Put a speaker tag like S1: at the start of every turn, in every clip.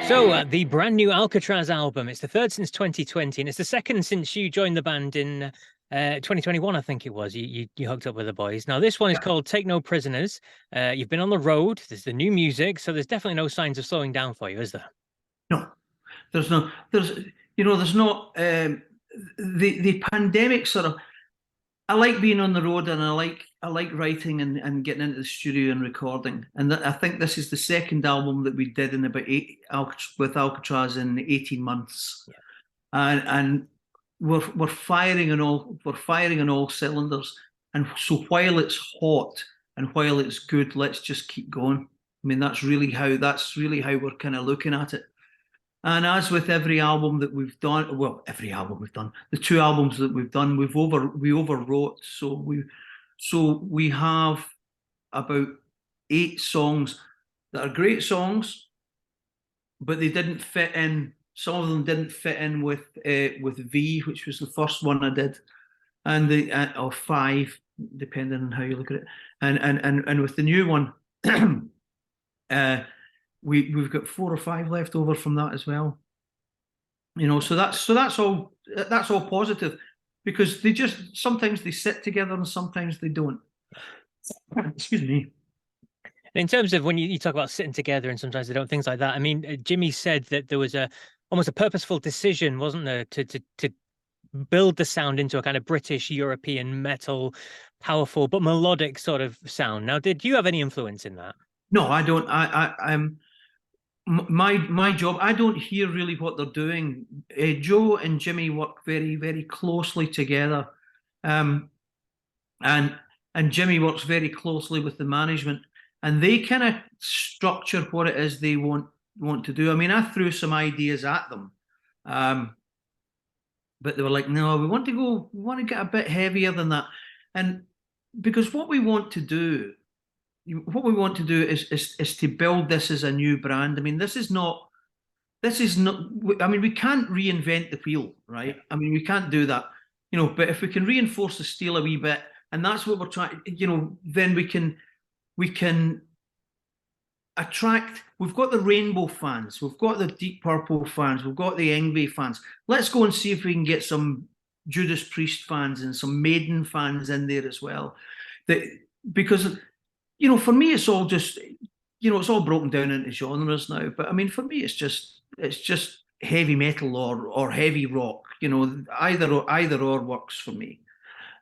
S1: So, the brand new Alcatraz album, it's the third since 2020, and it's the second since you joined the band in 2021, I think it was. You hooked up with the boys. Now, this one is called Take No Prisoners. You've been on the road, there's the new music, so there's definitely no signs of slowing down for you, is there?
S2: No, there's no, there's not, the pandemic sort of, I like being on the road and I like writing and getting into the studio and recording. And I think this is the second album that we did in about with Alcatraz in 18 months.
S1: Yeah.
S2: And we're firing on all cylinders. And so while it's hot and while it's good, let's just keep going. I mean, that's really how we're kind of looking at it. And as with every album that we've done, well, every album we've done, the two albums that we've done, we overwrote. So we have about 8 songs that are great songs, but they didn't fit in. Some of them didn't fit in with V, which was the first one I did, and or 5, depending on how you look at it. And with the new one, we've got 4 or 5 left over from that as well. So that's all positive, because they just sometimes they sit together and sometimes they don't. Excuse me.
S1: In terms of when you talk about sitting together and sometimes they don't, things like that. I mean, Jimmy said that there was almost a purposeful decision, wasn't there, to build the sound into a kind of British European metal, powerful but melodic sort of sound. Now, did you have any influence in that?
S2: No, I don't. I'm my job. I don't hear really what they're doing. Joe and Jimmy work very, very closely together, and and Jimmy works very closely with the management, and they kind of structure what it is they want to do. I mean, I threw some ideas at them, but they were like, "No, we want to get a bit heavier than that," and because what we want to do is to build this as a new brand. I mean, this is not. I mean, we can't reinvent the wheel, right? I mean, we can't do that, But if we can reinforce the steel a wee bit, and that's what we're trying, then we can attract. We've got the Rainbow fans, we've got the Deep Purple fans, we've got the Yngwie fans. Let's go and see if we can get some Judas Priest fans and some Maiden fans in there as well. Because for me, it's all just, it's all broken down into genres now. But I mean, for me, it's just heavy metal or heavy rock. Either or works for me.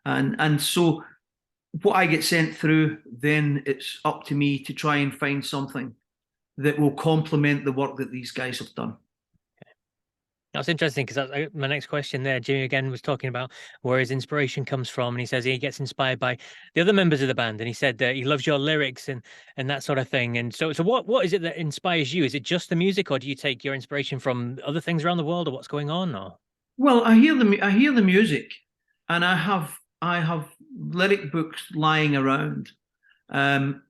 S2: And so what I get sent through, then it's up to me to try and find something that will complement the work that these guys have done.
S1: That's interesting, because my next question there. Jimmy again was talking about where his inspiration comes from, and he says he gets inspired by the other members of the band, and he said he loves your lyrics and that sort of thing. And so what is it that inspires you? Is it just the music, or do you take your inspiration from other things around the world, or what's going on? Or
S2: well, I hear the music, and I have lyric books lying around that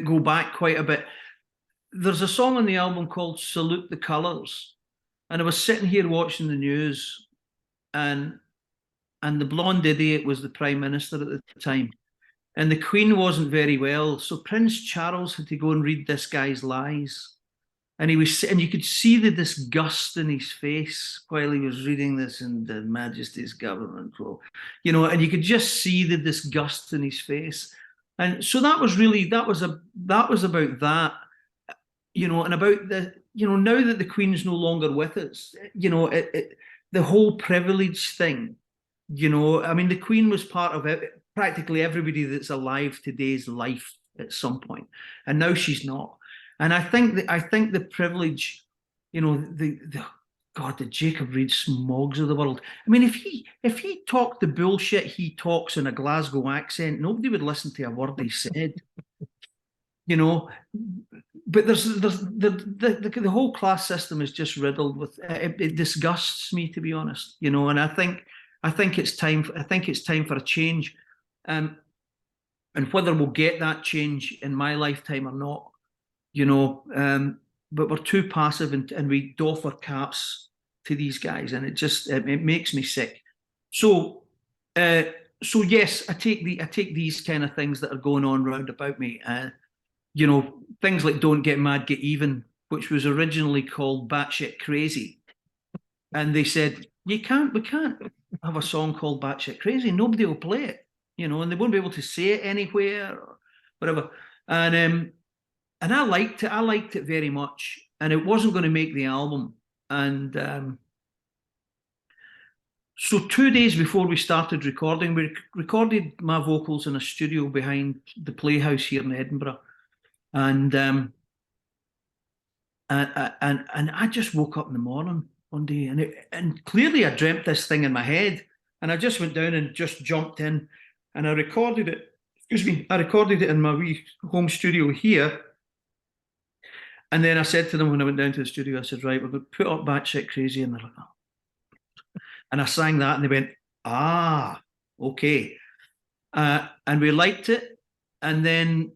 S2: go back quite a bit. There's a song on the album called "Salute the Colours." And I was sitting here watching the news, and the blonde idiot was the Prime Minister at the time. And the Queen wasn't very well. So Prince Charles had to go and read this guy's lies. And you could see the disgust in his face while he was reading this in the Majesty's government. Well, and you could just see the disgust in his face. And so that was about that, and about now that the Queen's no longer with us, the whole privilege thing, I mean, the Queen was part of practically everybody that's alive today's life at some point, and now she's not. And I think the privilege, the Jacob Reed-Smoggs of the world. I mean, if he talked the bullshit he talks in a Glasgow accent, nobody would listen to a word he said. But there's the whole class system is just riddled with it disgusts me, to be honest, and I think it's time for a change, and whether we'll get that change in my lifetime or not, but we're too passive, and we doff our caps to these guys, and it makes me sick. So yes, I take these kind of things that are going on round about me, things like "Don't Get Mad, Get Even," which was originally called Batshit Crazy. And they said, we can't have a song called Batshit Crazy. Nobody will play it, you know, and they won't be able to say it anywhere or whatever. And I liked it. I liked it very much. And it wasn't going to make the album. And so 2 days before we started recording, we recorded my vocals in a studio behind the Playhouse here in Edinburgh. And I just woke up in the morning one day, and clearly I dreamt this thing in my head, and I just went down and just jumped in, and I recorded it. Excuse me, I recorded it in my wee home studio here. And then I said to them when I went down to the studio, I said, right, we're going to put up Batshit Crazy, and they're like, oh. And I sang that, and they went, ah, okay. And we liked it, and then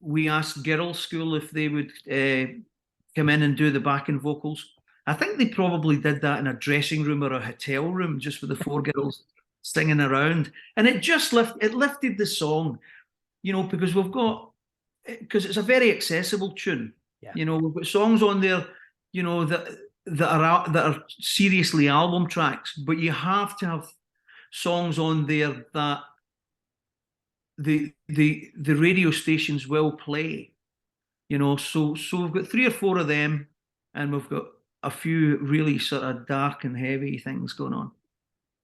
S2: we asked Girls School if they would come in and do the backing vocals. I think they probably did that in a dressing room or a hotel room, just with the 4 girls singing around. And it just lifted the song, you know, because because it's a very accessible tune.
S1: Yeah.
S2: You know, we've got songs on there, you know, that are seriously album tracks, but you have to have songs on there that the radio stations will play, you know. So we've got 3 or 4 of them, and we've got a few really sort of dark and heavy things going on.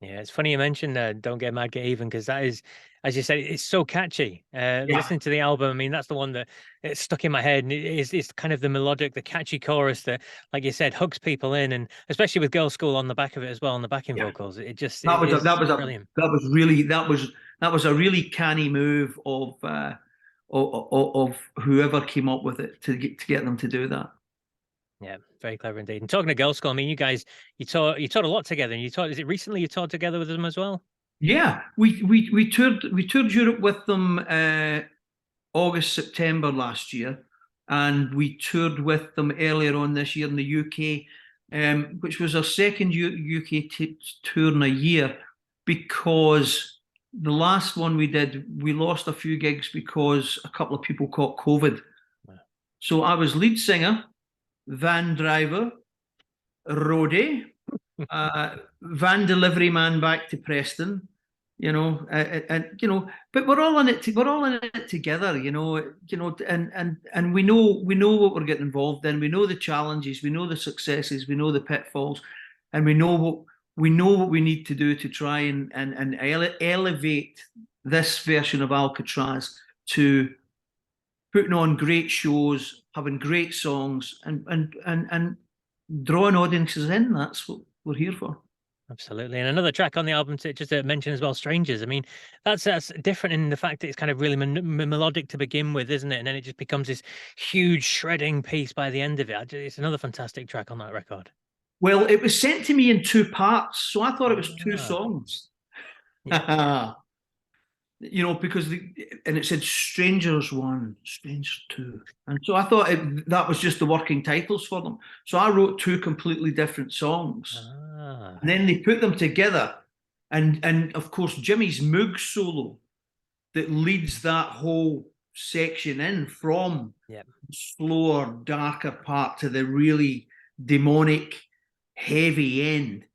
S1: Yeah, it's funny you mentioned Don't Get Mad, Get Even, because that is, as you said, it's so catchy. Listening to the album, I mean, that's the one that it's stuck in my head, and it's kind of the melodic, the catchy chorus that, like you said, hooks people in, and especially with Girls School on the back of it as well, on the backing vocals. It just brilliant.
S2: That was a really canny move of whoever came up with it to get them to do that.
S1: Yeah, very clever indeed. And talking to Girls School, I mean, you guys, you taught a lot together, and is it recently you taught together with them as well?
S2: Yeah, we toured Europe with them August, September last year, and we toured with them earlier on this year in the UK, which was our second UK tour in a year, because the last one we did, we lost a few gigs because a couple of people caught COVID. Wow. So I was lead singer, van driver, roadie, van delivery man back to Preston, you know, and you know, but we're all in it together, you know, and we know what we're getting involved in. We know the challenges, we know the successes, we know the pitfalls, and we know what we need to do to try and elevate this version of Alcatraz to putting on great shows, having great songs, and drawing audiences in. That's what we're here for.
S1: Absolutely. And another track on the album to just to mention as well, Strangers. I mean, that's different in the fact that it's kind of really melodic to begin with, isn't it? And then it just becomes this huge shredding piece by the end of it. It's another fantastic track on that record.
S2: Well, it was sent to me in 2 parts, so I thought it was 2 songs. Yeah. You know, because and it said Strangers 1, Strangers 2, and so I thought that was just the working titles for them. So I wrote 2 completely different songs, and then they put them together, and of course Jimmy's Moog solo that leads that whole section in from slower, darker part to the really demonic, heavy end.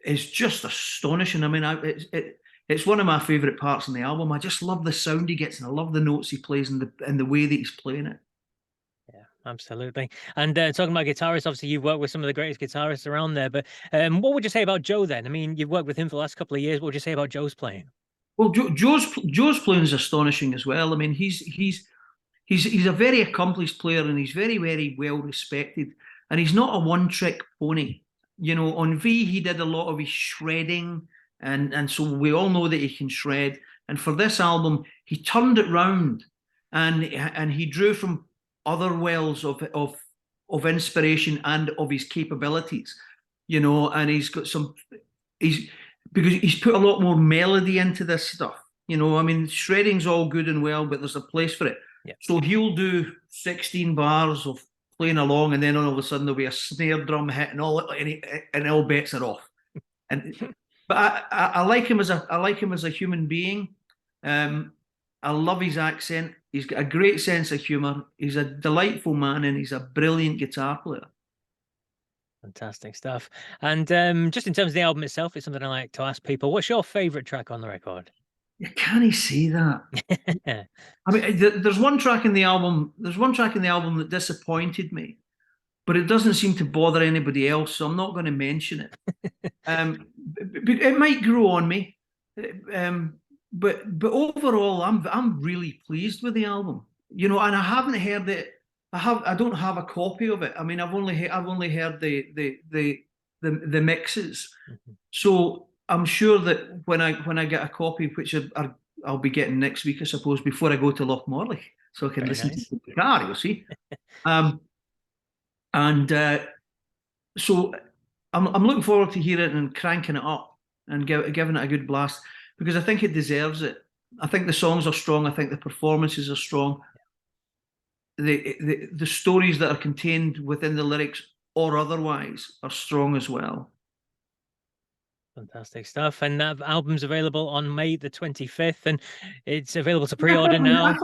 S2: Is just astonishing. I mean, it's one of my favourite parts in the album. I just love the sound he gets, and I love the notes he plays, and the way that he's playing it.
S1: Yeah, absolutely. And talking about guitarists, obviously you've worked with some of the greatest guitarists around there. But what would you say about Joe then? I mean, you've worked with him for the last couple of years. What would you say about Joe's playing?
S2: Well, Joe's playing is astonishing as well. I mean, he's a very accomplished player, and he's very, very well respected. And he's not a one-trick pony. You know, on V he did a lot of his shredding. And so we all know that he can shred. And for this album, he turned it round, and he drew from other wells of inspiration and of his capabilities, you know. And because he's put a lot more melody into this stuff, you know. I mean, shredding's all good and well, but there's a place for it. Yeah. So he'll do 16 bars of playing along, and then all of a sudden there'll be a snare drum hit, and all bets are off. But I like him as a human being. I love his accent. He's got a great sense of humor. He's a delightful man, and he's a brilliant guitar player.
S1: Fantastic stuff. And just in terms of the album itself, it's something I like to ask people. What's your favorite track on the record?
S2: You can't see that. I mean, there's one track in the album. There's one track in the album that disappointed me, but it doesn't seem to bother anybody else, so I'm not going to mention it. It might grow on me, but overall, I'm really pleased with the album. You know, and I haven't heard it. I don't have a copy of it. I mean, I've only heard the mixes.
S1: Mm-hmm.
S2: So I'm sure that when I get a copy, which I'll be getting next week, I suppose, before I go to Lochmorlich, so I can listen to the car. You'll see. So I'm looking forward to hearing it and cranking it up and giving it a good blast, because I think it deserves it. I think the songs are strong. I think the performances are strong. The stories that are contained within the lyrics or otherwise are strong as well.
S1: Fantastic stuff. And that album's available on May the 25th, and it's available to pre-order now.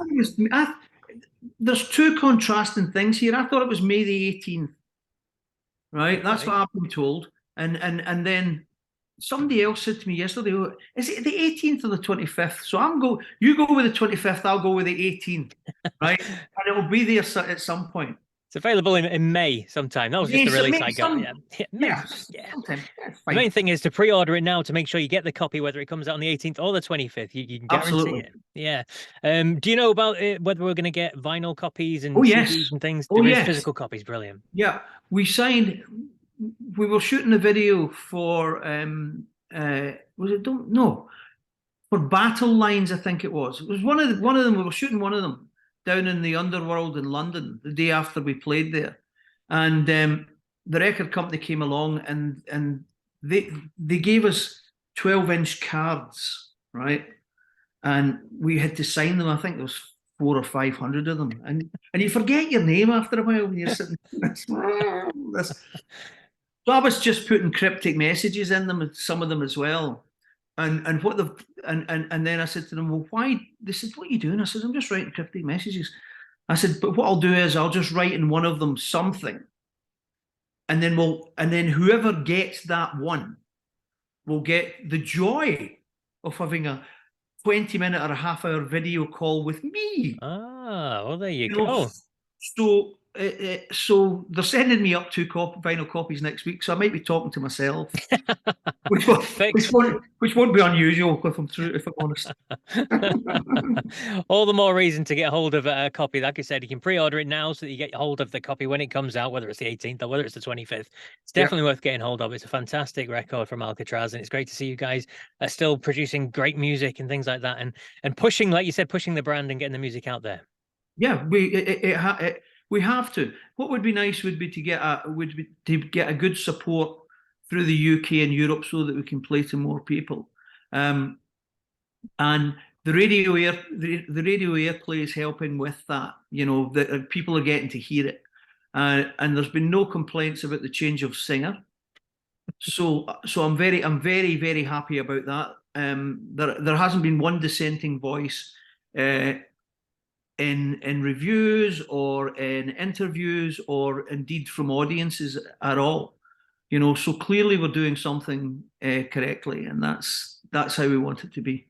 S2: There's two contrasting things here. I thought it was May the 18th. Right? Okay. That's what I've been told. And then somebody else said to me yesterday, is it the 18th or the 25th? So you go with the 25th, I'll go with the 18th, right? And it will be there at some point.
S1: It's available in May sometime. That was just the release I got. Yeah.
S2: Sometime.
S1: The main thing is to pre-order it now to make sure you get the copy, whether it comes out on the 18th or the 25th. You can guarantee it. Yeah. Do you know about it, whether we're going to get vinyl copies and CDs and things? There is physical copies. Brilliant.
S2: Yeah. We were shooting a video for for Battle Lines, I think it was. It was one of them. We were shooting one of them down in the Underworld in London the day after we played there, and the record company came along and they gave us 12-inch cards, right? And we had to sign them. I think there was 400 or 500 of them, and you forget your name after a while when you're sitting. So I was just putting cryptic messages in them, some of them as well. And then I said to them, well, why? They said, what are you doing? I said, I'm just writing cryptic messages. I said, but what I'll do is I'll just write in one of them something, and then whoever gets that one will get the joy of having a 20-minute or a half-hour video call with me.
S1: Ah, well, there you go.
S2: So they're sending me up 2 vinyl copies next week, so I might be talking to myself, which won't be unusual if I'm honest.
S1: All the more reason to get hold of a copy. Like I said, you can pre-order it now so that you get hold of the copy when it comes out, whether it's the 18th or whether it's the 25th. It's definitely worth getting hold of. It's a fantastic record from Alcatrazz, and it's great to see you guys are still producing great music and things like that, and pushing, like you said, pushing the brand and getting the music out there.
S2: Yeah, we have to. What would be nice would be to get a good support through the UK and Europe so that we can play to more people. And the radio airplay is helping with that. You know, that people are getting to hear it, and there's been no complaints about the change of singer. So I'm very very happy about that. There hasn't been one dissenting voice in reviews or in interviews or indeed from audiences at all. You know, so clearly we're doing something correctly, and that's how we want it to be.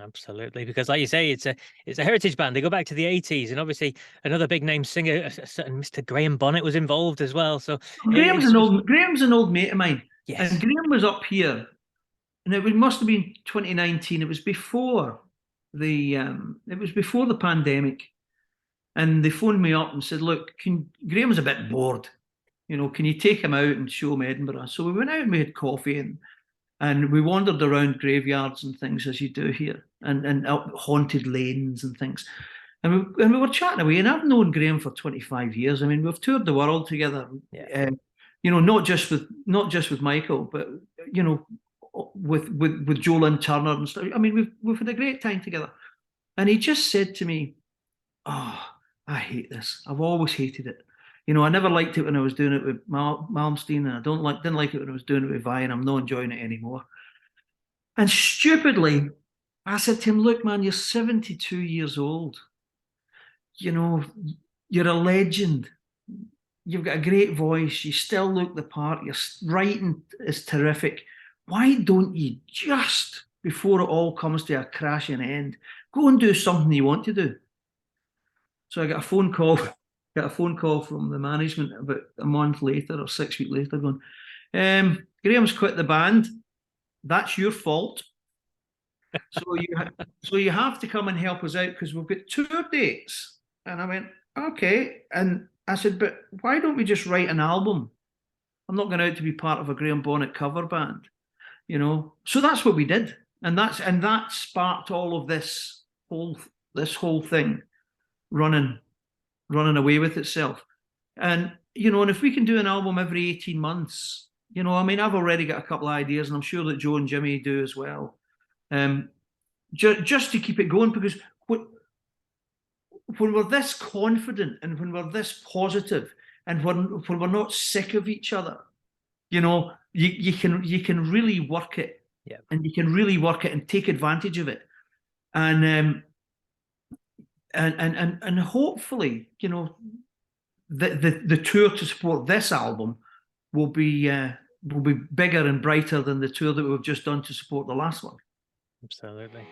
S1: Absolutely, because like you say, it's a heritage band. They go back to the 80s, and obviously another big name singer, a certain Mr. Graham Bonnet, was involved as well. So
S2: Graham's an old mate of mine.
S1: Yes.
S2: And Graham was up here, and it must have been 2019. It was before the pandemic, and they phoned me up and said, look, Graham's a bit bored, you know, can you take him out and show him Edinburgh? So we went out and we had coffee, and we wandered around graveyards and things as you do here, and up haunted lanes and things, and we were chatting away. And I've known Graham for 25 years. I mean, we've toured the world together. You know, not just with Michael, but you know, with Joe Lynn Turner and stuff. I mean, we've had a great time together. And he just said to me, "Oh, I hate this. I've always hated it. You know, I never liked it when I was doing it with Malmsteen, and I didn't like it when I was doing it with Vi, and I'm not enjoying it anymore." And stupidly, I said to him, "Look, man, you're 72 years old. you know, you're a legend. You've got a great voice. You still look the part. Your writing is terrific. Why don't you just, before it all comes to a crashing end, go and do something you want to do? So I got a phone call. Got a phone call from the management about a month later or 6 weeks later, going, Graham's quit the band. That's your fault. So you have to come and help us out because we've got tour dates. And I went, okay. And I said, but why don't we just write an album? I'm not going out to be part of a Graham Bonnet cover band, you know. So that's what we did, and that sparked all of this whole thing running away with itself. And you know, and if we can do an album every 18 months, you know, I mean, I've already got a couple of ideas, and I'm sure that Joe and Jimmy do as well. Just to keep it going, because when we're this confident and when we're this positive and when we're not sick of each other, you know, you can really work it,
S1: yeah,
S2: and you can really work it and take advantage of it, and hopefully, you know, the tour to support this album will be bigger and brighter than the tour that we've just done to support the last one.
S1: absolutely.